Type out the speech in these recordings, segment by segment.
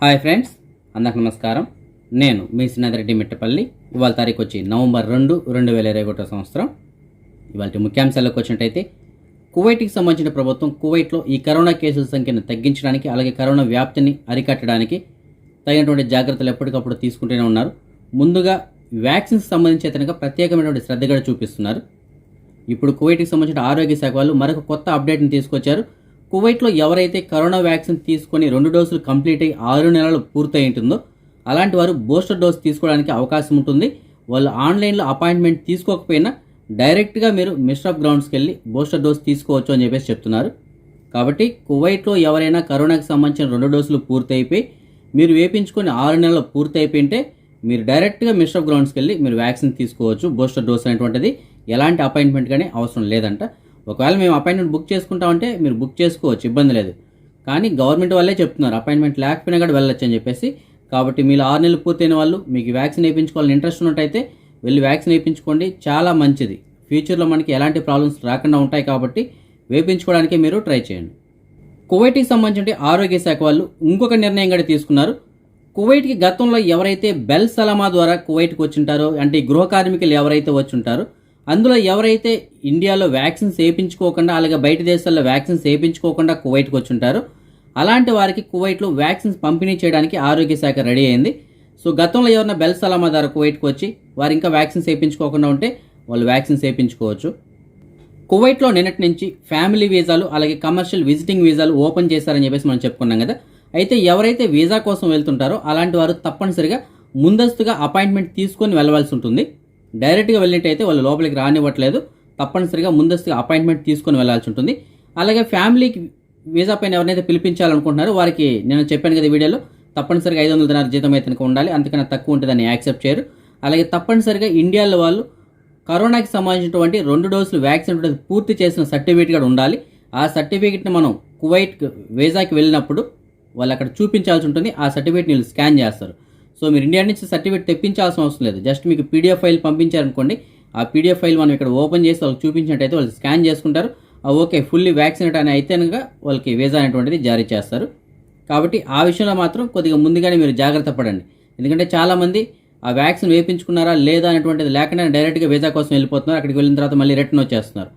Hi friends, అందరికి నమస్కారం. నేను మీ శ్రీనాథరెడ్డి మిట్టపల్లి. ఇవాళ తారీఖు వచ్చి నవంబర్ 2, 2021 సంవత్సరం. ఇవాళ ముఖ్యాంశాలకు వచ్చినట్టయితే, కువైట్కి సంబంధించిన ప్రభుత్వం కువైట్లో ఈ కరోనా కేసుల సంఖ్యను తగ్గించడానికి, అలాగే కరోనా వ్యాప్తిని అరికట్టడానికి తగినటువంటి జాగ్రత్తలు ఎప్పటికప్పుడు తీసుకుంటూనే ఉన్నారు. ముందుగా వ్యాక్సిన్స్ సంబంధించి కనుక ప్రత్యేకమైనటువంటి శ్రద్ధ కూడా చూపిస్తున్నారు. ఇప్పుడు కువైట్కి సంబంధించిన ఆరోగ్య శాఖ వాళ్ళు మరొక కొత్త అప్డేట్ని తీసుకొచ్చారు. కువైట్లో ఎవరైతే కరోనా వ్యాక్సిన్ తీసుకొని 2 డోసులు కంప్లీట్ అయ్యి 6 నెలలు పూర్తయి ఉంటుందో అలాంటి వారు బూస్టర్ డోస్ తీసుకోవడానికి అవకాశం ఉంటుంది. వాళ్ళు ఆన్లైన్లో అపాయింట్మెంట్ తీసుకోకపోయినా డైరెక్ట్గా మీరు మినిస్టర్ ఆఫ్ గ్రౌండ్స్కి వెళ్ళి బూస్టర్ డోస్ తీసుకోవచ్చు అని చెప్పేసి చెప్తున్నారు. కాబట్టి కువైట్లో ఎవరైనా కరోనాకి సంబంధించిన 2 డోసులు పూర్తి అయిపోయి మీరు వేపించుకొని 6 నెలలు పూర్తి అయిపోయింటే మీరు డైరెక్ట్గా మినిస్టర్ ఆఫ్ గ్రౌండ్స్కి వెళ్ళి మీరు వ్యాక్సిన్ తీసుకోవచ్చు. బూస్టర్ డోస్ అనేటువంటిది ఎలాంటి అపాయింట్మెంట్ కానీ అవసరం లేదంట. ఒకవేళ మేము అపాయింట్మెంట్ బుక్ చేసుకుంటామంటే మీరు బుక్ చేసుకోవచ్చు, ఇబ్బంది లేదు. కానీ గవర్నమెంట్ వాళ్ళే చెప్తున్నారు అపాయింట్మెంట్ లేకపోయినా కూడా వెళ్ళొచ్చు అని చెప్పేసి. కాబట్టి మీరు 6 నెలలు పూర్తయిన వాళ్ళు మీకు వ్యాక్సిన్ వేయించుకోవాలని ఇంట్రెస్ట్ ఉన్నట్టయితే వెళ్ళి వ్యాక్సిన్ వేయించుకోండి, చాలా మంచిది. ఫ్యూచర్లో మనకి ఎలాంటి ప్రాబ్లమ్స్ రాకుండా ఉంటాయి కాబట్టి వేయించుకోవడానికి మీరు ట్రై చేయండి. కువైట్కి సంబంధించి ఆరోగ్య శాఖ వాళ్ళు ఇంకొక నిర్ణయం కూడా తీసుకున్నారు. కువైట్కి గతంలో ఎవరైతే బెల్ సలామా ద్వారా కువైట్కి వచ్చింటారో, అంటే గృహ కార్మికులు ఎవరైతే వచ్చి ఉంటారో, అందులో ఎవరైతే ఇండియాలో వ్యాక్సిన్స్ వేయించుకోకుండా, అలాగే బయట దేశాల్లో వ్యాక్సిన్స్ వేయించుకోకుండా కువైట్కి వచ్చి ఉంటారో అలాంటి వారికి కువైట్లో వ్యాక్సిన్స్ పంపిణీ చేయడానికి ఆరోగ్య శాఖ రెడీ అయింది. సో గతంలో ఎవరైనా బెల్ సలామా ద్వారా కువైట్కి వచ్చి వారు ఇంకా వ్యాక్సిన్స్ వేయించుకోకుండా ఉంటే వాళ్ళు వ్యాక్సిన్స్ వేయించుకోవచ్చు. కువైట్లో నిన్నటి నుంచి ఫ్యామిలీ వీసాలు, అలాగే కమర్షియల్ విజిటింగ్ వీసాలు ఓపెన్ చేశారని చెప్పేసి మనం చెప్పుకున్నాం కదా. అయితే ఎవరైతే వీసా కోసం వెళ్తుంటారో అలాంటి వారు తప్పనిసరిగా ముందస్తుగా అపాయింట్మెంట్ తీసుకొని వెళ్ళవలసి ఉంటుంది. డైరెక్ట్గా వెళ్ళినట్టయితే వాళ్ళు లోపలికి రానివ్వట్లేదు. తప్పనిసరిగా ముందస్తుగా అపాయింట్మెంట్ తీసుకొని వెళ్ళాల్సి ఉంటుంది. అలాగే ఫ్యామిలీకి వీసా పైన ఎవరైతే పిలిపించాలనుకుంటున్నారో వారికి నేను చెప్పాను కదా వీడియోలో, తప్పనిసరిగా 500 దినార్ జీతం అయితే ఉండాలి, అంతకన్నా తక్కువ ఉంటే దాన్ని యాక్సెప్ట్ చేయరు. అలాగే తప్పనిసరిగా ఇండియాలో వాళ్ళు కరోనాకి సంబంధించినటువంటి 2 డోసులు వ్యాక్సిన్ పూర్తి చేసిన సర్టిఫికేట్ కూడా ఉండాలి. ఆ సర్టిఫికేట్ని మనం కువైట్ వీసాకి వెళ్ళినప్పుడు వాళ్ళు అక్కడ చూపించాల్సి ఉంటుంది. ఆ సర్టిఫికేట్ని వీళ్ళు స్కాన్ చేస్తారు. సో మీరు ఇండియా నుంచి సర్టిఫికేట్ తెప్పించాల్సిన అవసరం లేదు. జస్ట్ మీకు పీడిఎఫ్ ఫైల్ పంపించారనుకోండి, ఆ పీడిఎఫ్ ఫైల్ మనం ఇక్కడ ఓపెన్ చేసి వాళ్ళకి చూపించినట్టయితే వాళ్ళు స్కాన్ చేసుకుంటారు. ఓకే ఫుల్లీ వ్యాక్సినేట్ అని అయితే కనుక వాళ్ళకి వీసా అనేటువంటిది జారీ చేస్తారు. కాబట్టి ఆ విషయంలో మాత్రం కొద్దిగా ముందుగానే మీరు జాగ్రత్త పడండి. ఎందుకంటే చాలామంది ఆ వ్యాక్సిన్ వేయించుకున్నారా లేదా అనేటువంటిది లేకుండా డైరెక్ట్గా వీసా కోసం వెళ్ళిపోతున్నారు. అక్కడికి వెళ్ళిన తర్వాత మళ్ళీ రిటర్న్ వచ్చేస్తున్నారు.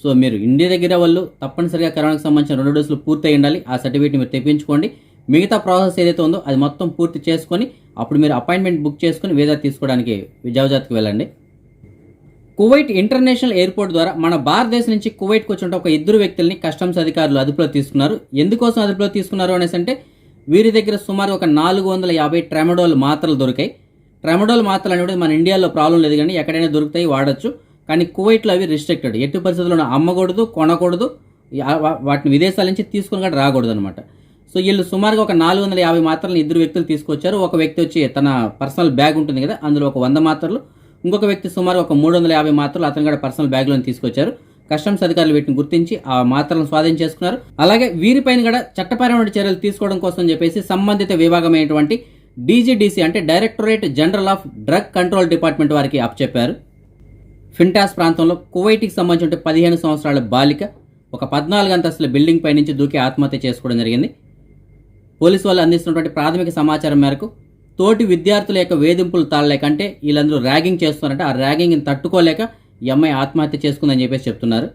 సో మీరు ఇండియా దగ్గర వాళ్ళు తప్పనిసరిగా కరోనాకి సంబంధించిన 2 డోసులు పూర్తి ఉండాలి. ఆ సర్టిఫికేట్ మీరు తెప్పించుకోండి. మిగతా ప్రాసెస్ ఏదైతే ఉందో అది మొత్తం పూర్తి చేసుకొని అప్పుడు మీరు అపాయింట్మెంట్ బుక్ చేసుకొని వీసా తీసుకోవడానికి విజావజాత్కి వెళ్ళండి. కువైట్ ఇంటర్నేషనల్ ఎయిర్పోర్ట్ ద్వారా మన భారతదేశం నుంచి కువైట్కి వచ్చిన ఒక 2 వ్యక్తుల్ని కస్టమ్స్ అధికారులు అదుపులో తీసుకున్నారు. ఎందుకోసం అదుపులో తీసుకున్నారు అనేసి అంటే వీరి దగ్గర సుమారు ఒక 450 ట్రెమడోల్ మాత్రలు దొరికాయి. ట్రెమడోల్ మాత్రలు అనేవి మన ఇండియాలో ప్రాబ్లం లేదు, కానీ ఎక్కడైనా దొరుకుతాయి, వాడచ్చు. కానీ కువైట్లో అవి రిస్ట్రిక్టెడ్, ఎట్టి పరిస్థితుల్లో అమ్మకూడదు, కొనకూడదు, వాటిని విదేశాల నుంచి తీసుకుని కూడా రాకూడదు అనమాట. సో వీళ్ళు సుమారుగా ఒక 450 మాత్రలను 2 వ్యక్తులు తీసుకొచ్చారు. ఒక వ్యక్తి వచ్చి తన పర్సనల్ బ్యాగ్ ఉంటుంది కదా, అందులో ఒక 100 మాత్రలు, ఇంకొక వ్యక్తి సుమారు ఒక 350 మాత్రలు అతను కూడా పర్సనల్ బ్యాగ్లో తీసుకొచ్చారు. కస్టమ్స్ అధికారులు వీటిని గుర్తించి ఆ మాత్రలను స్వాధీనం చేసుకున్నారు. అలాగే వీరిపైన కూడా చట్టపరమైన చర్యలు తీసుకోవడం కోసం చెప్పేసి సంబంధిత విభాగమైనటువంటి డీజీడీసీ అంటే directorate general of drug control department వారికి అప్పచెప్పారు. ఫింటాస్ ప్రాంతంలో కువైట్కి సంబంధించిన 15 సంవత్సరాల బాలిక ఒక 14 అంతస్తుల బిల్డింగ్ పై నుంచి దూకి ఆత్మహత్య చేసుకోవడం జరిగింది. పోలీసు వాళ్ళు అందిస్తున్నటువంటి ప్రాథమిక సమాచారం మేరకు తోటి విద్యార్థుల యొక్క వేధింపులు తాళలేక, అంటే వీళ్ళందరూ ర్యాగింగ్ చేస్తున్నారంటే ఆ ర్యాగింగ్ని తట్టుకోలేక ఈ అమ్మాయి ఆత్మహత్య చేసుకుందని చెప్పేసి చెప్తున్నారు.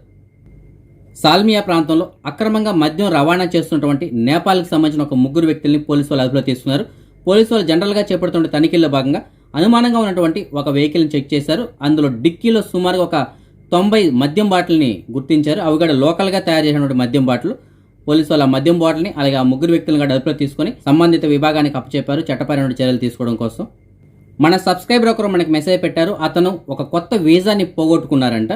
సాల్మియా ప్రాంతంలో అక్రమంగా మద్యం రవాణా చేస్తున్నటువంటి నేపాల్కి సంబంధించిన ఒక 3 వ్యక్తుల్ని పోలీసు వాళ్ళు అదుపులో తీసుకున్నారు. పోలీసు వాళ్ళు జనరల్గా చేపడుతున్న తనిఖీల్లో భాగంగా అనుమానంగా ఉన్నటువంటి ఒక వెహికల్ని చెక్ చేశారు. అందులో డిక్కీలో సుమారుగా ఒక 90 మద్యం బాటిల్ని గుర్తించారు. అవి కూడా లోకల్గా తయారు చేసినటువంటి మద్యం బాటిల్. పోలీసు వాళ్ళు ఆ మద్యం బాటిల్ని అలాగే ఆ 3 వ్యక్తులను కూడా అదుపులో తీసుకొని సంబంధిత విభాగానికి అప్పచెప్పారు చట్టపరమైన చర్యలు తీసుకోవడం కోసం. మన సబ్స్క్రైబర్ ఒకరు మనకి మెసేజ్ పెట్టారు, అతను ఒక కొత్త వీసాని పోగొట్టుకున్నారంట.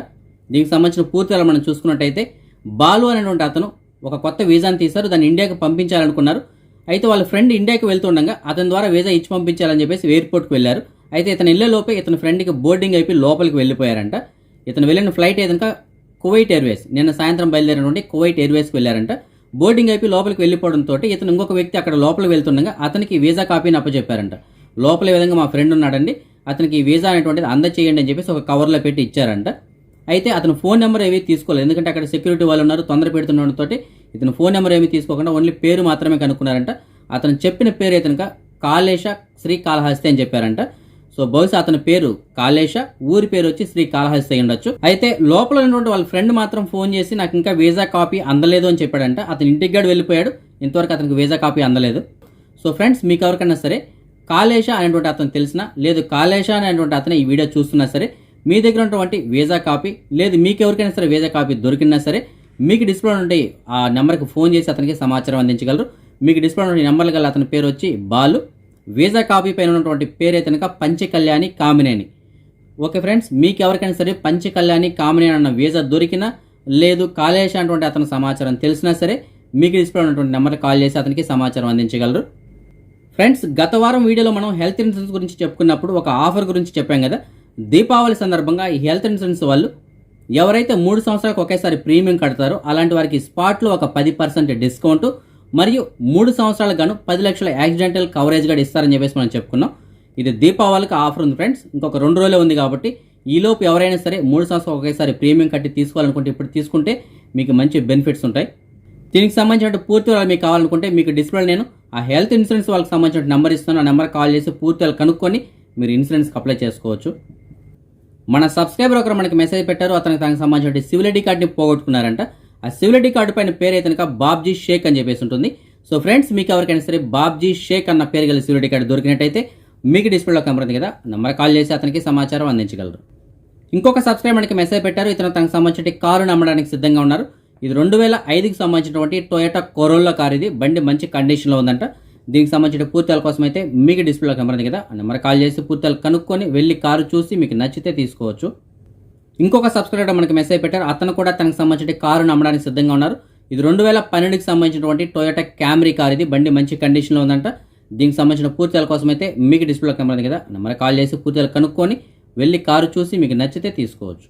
దీనికి సంబంధించిన పూర్తిగా మనం చూసుకున్నట్టయితే బాలు అనేటువంటి అతను ఒక కొత్త వీసాని తీశారు, దాన్ని ఇండియాకి పంపించాలనుకున్నారు. అయితే వాళ్ళ ఫ్రెండ్ ఇండియాకి వెళ్తుండగా అతని ద్వారా వీసా ఇచ్చి పంపించాలని చెప్పేసి ఎయిర్పోర్ట్కి వెళ్ళారు. అయితే ఇతను వెళ్ళే లోపే ఇతని ఫ్రెండ్కి బోర్డింగ్ అయిపోయి లోపలికి వెళ్ళిపోయారంట. ఇతను వెళ్ళిన ఫ్లైట్ ఏదైనా కువైట్ ఎయిర్వేస్, నిన్న సాయంత్రం బయలుదేరినటువంటి కువైట్ ఎయిర్వేస్కి వెళ్ళారంట. బోర్డింగ్ అయిపోయి లోపలికి వెళ్ళిపోవడంతో ఇతను ఇంకొక వ్యక్తి అక్కడ లోపలికి వెళ్తుండగా అతనికి వీసా కాపీని అప్పచెప్పారంట. లోపల విధంగా మా ఫ్రెండ్ ఉన్నాడండి, అతనికి ఈ వీసా అనేటువంటిది అందచేయండి అని చెప్పేసి ఒక కవర్లో పెట్టి ఇచ్చారంట. అయితే అతను ఫోన్ నెంబర్ ఏమీ తీసుకోలేదు, ఎందుకంటే అక్కడ సెక్యూరిటీ వాళ్ళు ఉన్నారు, తొందర పెడుతుండడంతో ఇతను ఫోన్ నెంబర్ ఏమీ తీసుకోకుండా ఓన్లీ పేరు మాత్రమే కనుక్కున్నారంట. అతను చెప్పిన పేరు అయితే కనుక కాళేశ శ్రీకాళహస్తి అని చెప్పారంట. సో బహుశా అతని పేరు కాళేశ, ఊరి పేరు వచ్చి శ్రీకాళహస్తి అయి ఉండొచ్చు. అయితే లోపల ఉన్నటువంటి వాళ్ళ ఫ్రెండ్ మాత్రం ఫోన్ చేసి నాకు ఇంకా వీసా కాపీ అందలేదు అని చెప్పాడంట. అతను ఇంటికి గడు వెళ్ళిపోయాడు, ఇంతవరకు అతనికి వీసా కాపీ అందలేదు. సో ఫ్రెండ్స్, మీకు ఎవరికైనా సరే కాళేశ అనేటువంటి అతను తెలిసినా, లేదు కాళేశ అనేటువంటి అతను ఈ వీడియో చూస్తున్నా సరే, మీ దగ్గర ఉన్నటువంటి వీసా కాపీ, లేదు మీకు ఎవరికైనా సరే వీసా కాపీ దొరికినా సరే, మీకు డిస్ప్లే నుండి ఆ నెంబర్కి ఫోన్ చేసి అతనికి సమాచారం అందించగలరు. మీకు డిస్ప్లే నుండి నెంబర్లు గల అతని పేరు వచ్చి బాలు, వీసా కాపీ పైన ఉన్నటువంటి పేరు అయితే కనుక పంచకళ్యాణి కామినేని. ఓకే ఫ్రెండ్స్, మీకు ఎవరికైనా సరే పంచకళ్యాణి కామినేని అన్న వీసా దొరికినా, లేదు కాళేశ అనేటువంటి అతని సమాచారం తెలిసినా సరే, మీకు డిస్ప్లే ఉన్నటువంటి నెంబర్కి కాల్ చేసి అతనికి సమాచారం అందించగలరు. ఫ్రెండ్స్, గత వారం వీడియోలో మనం హెల్త్ ఇన్సూరెన్స్ గురించి చెప్పుకున్నప్పుడు ఒక ఆఫర్ గురించి చెప్పాం కదా. దీపావళి సందర్భంగా ఈ హెల్త్ ఇన్సూరెన్స్ వాళ్ళు ఎవరైతే 3 సంవత్సరాలకు ఒకేసారి ప్రీమియం కడతారో అలాంటి వారికి స్పాట్లో ఒక 10% డిస్కౌంట్ మరియు 3 సంవత్సరాలకు గాను 10 లక్షల యాక్సిడెంటల్ కవరేజ్ కూడా ఇస్తారని చెప్పేసి మనం చెప్పుకున్నాం. ఇది దీపావళికి ఆఫర్ ఉంది ఫ్రెండ్స్, ఇంకొక 2 రోజులే ఉంది కాబట్టి ఈలోపు ఎవరైనా సరే 3 సంవత్సరాలు ఒకేసారి ప్రీమియం కట్టి తీసుకోవాలనుకుంటే ఇప్పుడు తీసుకుంటే మీకు మంచి బెనిఫిట్స్ ఉంటాయి. దీనికి సంబంధించిన పూర్తి వివరాలు మీకు కావాలనుకుంటే మీకు డిస్ప్లే నేను ఆ హెల్త్ ఇన్సూరెన్స్ వాళ్ళకి సంబంధించిన నెంబర్ ఇస్తాను. ఆ నెంబర్ కాల్ చేసి పూర్తి వివరాలు కనుక్కొని మీరు ఇన్సూరెన్స్కి అప్లై చేసుకోవచ్చు. మన సబ్స్క్రైబర్ ఒకరు మనకి మెసేజ్ పెట్టారు, అతనికి దానికి సంబంధించిన సివిల్ ఐడి కార్డ్ని పోగొట్టుకున్నారంట. ఆ సివిల్ ఐడి కార్డు పైన పేరు అయితే కనుక బాబ్జీ షేక్ అని చెప్పేసి ఉంటుంది. సో ఫ్రెండ్స్, మీకు ఎవరికైనా సరే బాబ్జీ షేక్ అన్న పేరు గల సివిల్ ఐడి కార్డు దొరికినట్టయితే మీకు డిస్ప్లేలో కనబడుతుంది కదా, నెంబర్ కాల్ చేసి అతనికి సమాచారం అందించగలరు. ఇంకొక సబ్స్క్రైబర్ మనకి మెసేజ్ పెట్టారు, ఇతను తనకు సంబంధించిన కారును అమ్మడానికి సిద్ధంగా ఉన్నారు. ఇది 2005కి సంబంధించినటువంటి టొయోటా కొరోలా కార్. ఇది బండి మంచి కండిషన్లో ఉందంట. దీనికి సంబంధించిన పూర్తిల కోసం అయితే మీకు డిస్ప్లేలో కనబడుతుంది కదా, నెంబర్ కాల్ చేసి పూర్తిలు కనుక్కొని వెళ్ళి కారు చూసి మీకు నచ్చితే తీసుకోవచ్చు. ఇంకొక సబ్స్క్రైబర్ మనకి మెసేజ్ పెట్టారు, అతను కూడా తనకు సంబంధించిన కారును అమ్మడానికి సిద్ధంగా ఉన్నారు. ఇది 2012కి సంబంధించినటువంటి టొయోటా క్యామ్రీ కార్. ఇది బండి మంచి కండిషన్లో ఉందంట. దీనికి సంబంధించిన పూర్తిల కోసం అయితే మీకు డిస్ప్లేలో కనబడుతుంది కదా, నెంబర్ కాల్ చేసి పూర్తిలు కనుక్కొని వెళ్ళి కారు చూసి మీకు నచ్చితే తీసుకోవచ్చు.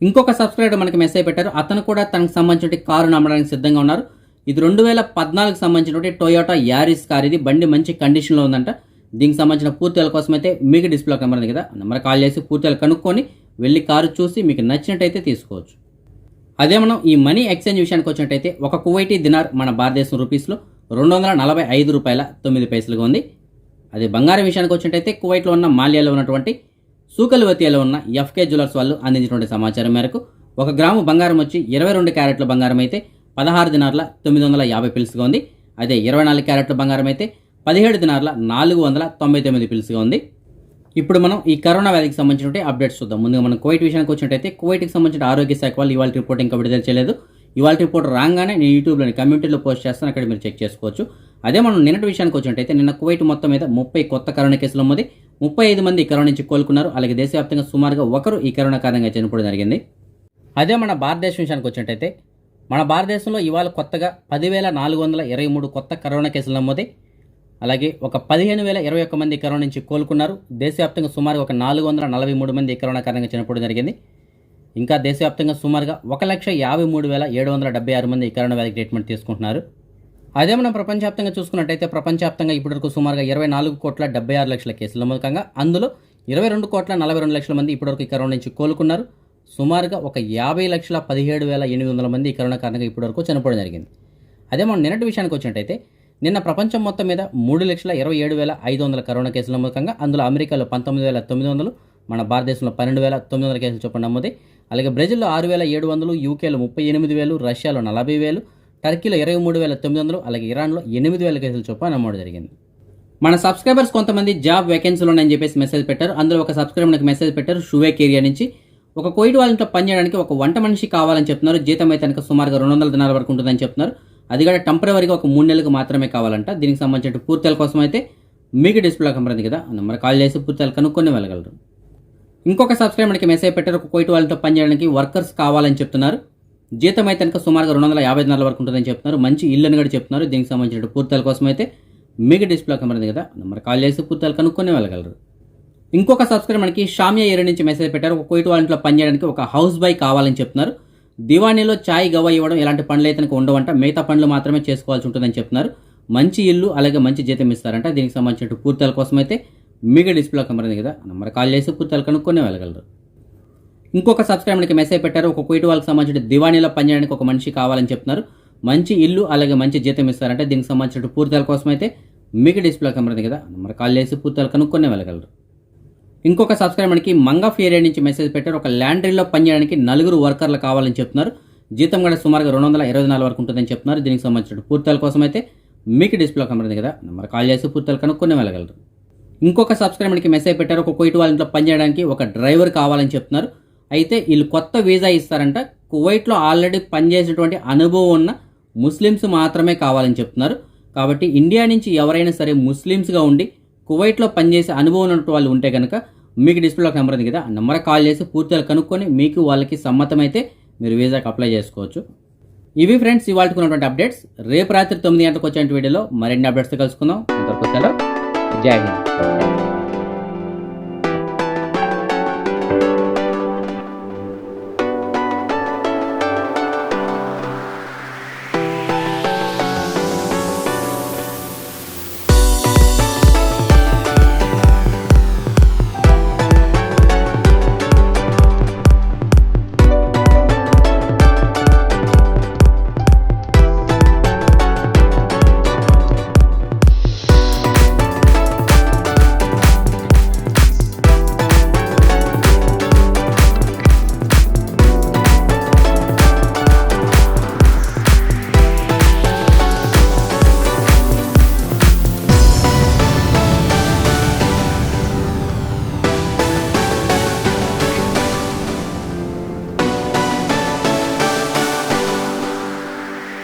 ఇంకొక సబ్స్క్రైబర్ మనకి మెసేజ్ పెట్టారు, అతను కూడా తనకు సంబంధించిన కారును అమ్మడానికి సిద్ధంగా ఉన్నారు. ఇది 2014కి సంబంధించినటువంటి టొయోటా యారిస్ కార్. ఇది బండి మంచి కండిషన్లో ఉందంట. దీనికి సంబంధించిన పూర్తిల కోసం అయితే మీకు డిస్ప్లే కనబడుతుంది కదా, నెంబర్ కాల్ చేసి పూర్తిలు కనుక్కొని వెళ్ళి కారు చూసి మీకు నచ్చినట్టయితే తీసుకోవచ్చు. అదే మనం ఈ మనీ ఎక్స్చేంజ్ విషయానికి వచ్చినట్టయితే ఒక కువైటీ దినార్ మన భారతదేశం రూపీస్లో 245 రూపాయల 9 పైసలుగా ఉంది. అదే బంగారం విషయానికి వచ్చినట్టయితే కువైట్లో ఉన్న మాల్యాలో ఉన్నటువంటి సూకల్వతియాలో ఉన్న ఎఫ్కే జ్యువెలర్స్ వాళ్ళు అందించినటువంటి సమాచారం మేరకు 1 గ్రాము బంగారం వచ్చి 22 క్యారెట్ల బంగారం అయితే 16 దినార్ల 950 పిల్స్గా ఉంది. అదే 24 క్యారెట్ల బంగారం అయితే 17 దినార్ల 499 పిల్స్గా ఉంది. ఇప్పుడు మనం ఈ కరోనా వ్యాధికి సంబంధించిన అప్డేట్స్ చూద్దాం. ముందుగా మనం కువైట్ విషయానికి వచ్చినట్టయితే కువైట్కి సంబంధించిన ఆరోగ్య శాఖ వాళ్ళు ఇవాళ రిపోర్ట్ ఇంకా విడుదల చేయలేదు. ఇవాళ రిపోర్ట్ రాగానే నేను యూట్యూబ్లోని కమ్యూనిటీలో పోస్ట్ చేస్తాను, అక్కడ మీరు చెక్ చేసుకోవచ్చు. అదే మనం నిన్నటి విషయానికి వచ్చినట్టయితే నిన్న కువైట్ మొత్తం మీద 30 కొత్త కరోనా కేసులు ఉంది. 35 మంది కరోనా నుంచి కోలుకున్నారు. అలాగే దేశవ్యాప్తంగా సుమారుగా ఒకరు ఈ కరోనా కారణంగా చనిపోవడం జరిగింది. అదే మన భారతదేశం విషయానికి వచ్చినట్టయితే మన భారతదేశంలో ఇవాళ కొత్తగా 10,423 కొత్త కరోనా కేసులు నమోదై, అలాగే ఒక 15,021 మంది కరోనా నుంచి కోలుకున్నారు. దేశవ్యాప్తంగా సుమారుగా ఒక 443 మంది కరోనా కారణంగా చనిపోవడం జరిగింది. ఇంకా దేశవ్యాప్తంగా సుమారుగా 1,53,776 మంది కరోనా వ్యాధికి ట్రీట్మెంట్ తీసుకుంటున్నారు. అదే మనం ప్రపంచవ్యాప్తంగా చూసుకున్నట్టయితే ప్రపంచవ్యాప్తంగా ఇప్పటివరకు సుమారుగా 24,76,00,000 కేసులు నమోదు కాగా అందులో 22,42,00,000 మంది ఇప్పటివరకు ఈ కరోనా నుంచి కోలుకున్నారు. సుమారుగా ఒక 50,17,800 మంది ఈ కరోనా కారణంగా ఇప్పటివరకు చనిపోవడం జరిగింది. అదే మనం నిన్నటి విషయానికి వచ్చినట్టయితే నిన్న ప్రపంచం మొత్తం మీద 3,27,500 కరోనా కేసులు నమోదు కాగా అందులో అమెరికాలో 19,900, మన భారతదేశంలో 12,900 కేసులు చొప్పున నమోదై, అలాగే బ్రెజిల్లో 6,700, యూకేలో 38,000, రష్యాలో 40,000, టర్కీలో 23,900, అలాగే ఇరాన్లో 8,000 కేసులు చొప్పున నమోదు జరిగింది. మన సబ్స్క్రైబర్స్ కొంతమంది జాబ్ వేకెన్సీలు ఉన్నాయని చెప్పేసి మెసేజ్ పెట్టారు. అందులో ఒక సబ్స్క్రైబర్ నాకు మెసేజ్ పెట్టారు, షువేక్ ఏరియా నుంచి. ఒక కోవిడ్ వాళ్ళ ఇంట్లో పనిచేయడానికి ఒక వంట మనిషి కావాలని చెప్తున్నారు. జీతం అయితే కనుక సుమారుగా 200 దినాల వరకు ఉంటుందని చెప్తున్నారు. అది కూడా టెంపరీగా ఒక 3 నెలలకు మాత్రమే కావాలంట. దీనికి సంబంధించిన పూర్తిల కోసం అయితే మీకు డిస్ప్లే కనబడుతుంది కదా, నెంబర్ కాల్ చేసి పూర్తిలు కనుక్కొని వెళ్ళగలరు. ఇంకొక సబ్స్క్రైబర్ మనకి మెసేజ్ పెట్టారు, ఒక కోవిడ్ వాళ్ళతో పనిచేయడానికి వర్కర్స్ కావాలని చెప్తున్నారు. జీతం అయితే కనుక సుమారుగా 250 దినాల వరకు ఉంటుందని చెప్తున్నారు. మంచి ఇల్లు అని కూడా చెప్తున్నారు. దీనికి సంబంధించిన పూర్తిల కోసం అయితే మీకు డిస్ప్లే కనబడుతుంది కదా, నెంబర్ కాల్ చేసి పూర్తిలు కనుక్కొని వెళ్ళగలరు. ఇంకొక సబ్స్క్రైబర్ మనకి షామియా ఏరియా నుంచి మెసేజ్ పెట్టారు, ఒక కోవిడ్ వాళ్ళ ఇంట్లో పనిచేయడానికి ఒక హౌస్ బాయ్ కావాలని చెప్తున్నారు. దివాణిలో చాయ్ గవ్వ ఇవ్వడం ఇలాంటి పనులు అయితే ఉండవంట, మిగతా పనులు మాత్రమే చేసుకోవాల్సి ఉంటుందని చెప్తున్నారు. మంచి ఇల్లు అలాగే మంచి జీతం ఇస్తారంట. దీనికి సంబంధించిన పూర్తిల కోసం అయితే మీకు డిస్ప్లే కనబడుతుంది కదా, నెంబర్ కాల్ చేసి పూర్తిలు కనుక్కొని వెళ్ళగలరు. ఇంకొక సబ్స్క్రైబర్కి మెసేజ్ పెట్టారు, ఒక కోవిడ్ వాళ్ళకి సంబంధించిన దివాణిలో పనిచేయడానికి ఒక మనిషి కావాలని చెప్తున్నారు. మంచి ఇల్లు అలాగే మంచి జీతం ఇస్తారంటే దీనికి సంబంధించిన పూర్తిల కోసం అయితే మీకు డిస్ప్లే కనబడుతుంది కదా నెంబర్ కాల్ చేసి పూర్తిగా కనుక్కొని వెళ్ళగలరు. ఇంకొక సబ్స్క్రైబర్కి మంగఫ్ ఏరియా నుంచి మెసేజ్ పెట్టారు. ఒక ల్యాండ్రీలో పనిచేయడానికి 4 వర్కర్లు కావాలని చెప్తున్నారు. జీతం కూడా సుమారుగా 224 వరకు ఉంటుందని చెప్తున్నారు. దీనికి సంబంధించిన పూర్తిల కోసం అయితే మీకు డిస్ప్లే కనబడుతుంది కదా నెంబర్ కాల్ చేసి పూర్తిగా కనుక్కొని వెళ్ళగలరు. ఇంకొక సబ్స్క్రైబర్కి మెసేజ్ పెట్టారు. ఒక కువైట్ వాళ్ళ ఇంట్లో పనిచేయడానికి ఒక డ్రైవర్ కావాలని చెప్తున్నారు. అయితే వీళ్ళు కొత్త వీసా ఇస్తారంట. కువైట్లో ఆల్రెడీ పనిచేసినటువంటి అనుభవం ఉన్న ముస్లిమ్స్ మాత్రమే కావాలని చెప్తున్నారు. కాబట్టి ఇండియా నుంచి ఎవరైనా సరే ముస్లిమ్స్గా ఉండి కువైట్లో పనిచేసే అనుభవం ఉన్నట్టు వాళ్ళు ఉంటే కనుక మీకు డిస్ప్లేలో నెంబర్ ఉంది కదా ఆ నెంబర్ కాల్ చేసి పూర్తిగా కనుక్కొని మీకు వాళ్ళకి సమ్మతమైతే మీరు వీసాకి అప్లై చేసుకోవచ్చు. ఇవి ఫ్రెండ్స్ ఇవాళ ఉన్నటువంటి అప్డేట్స్. రేపు రాత్రి 9 గంటలకు వచ్చే వీడియోలో మరిన్ని అప్డేట్స్తో కలుసుకుందాం. అంతవరకు సెలవు. జై హింద్.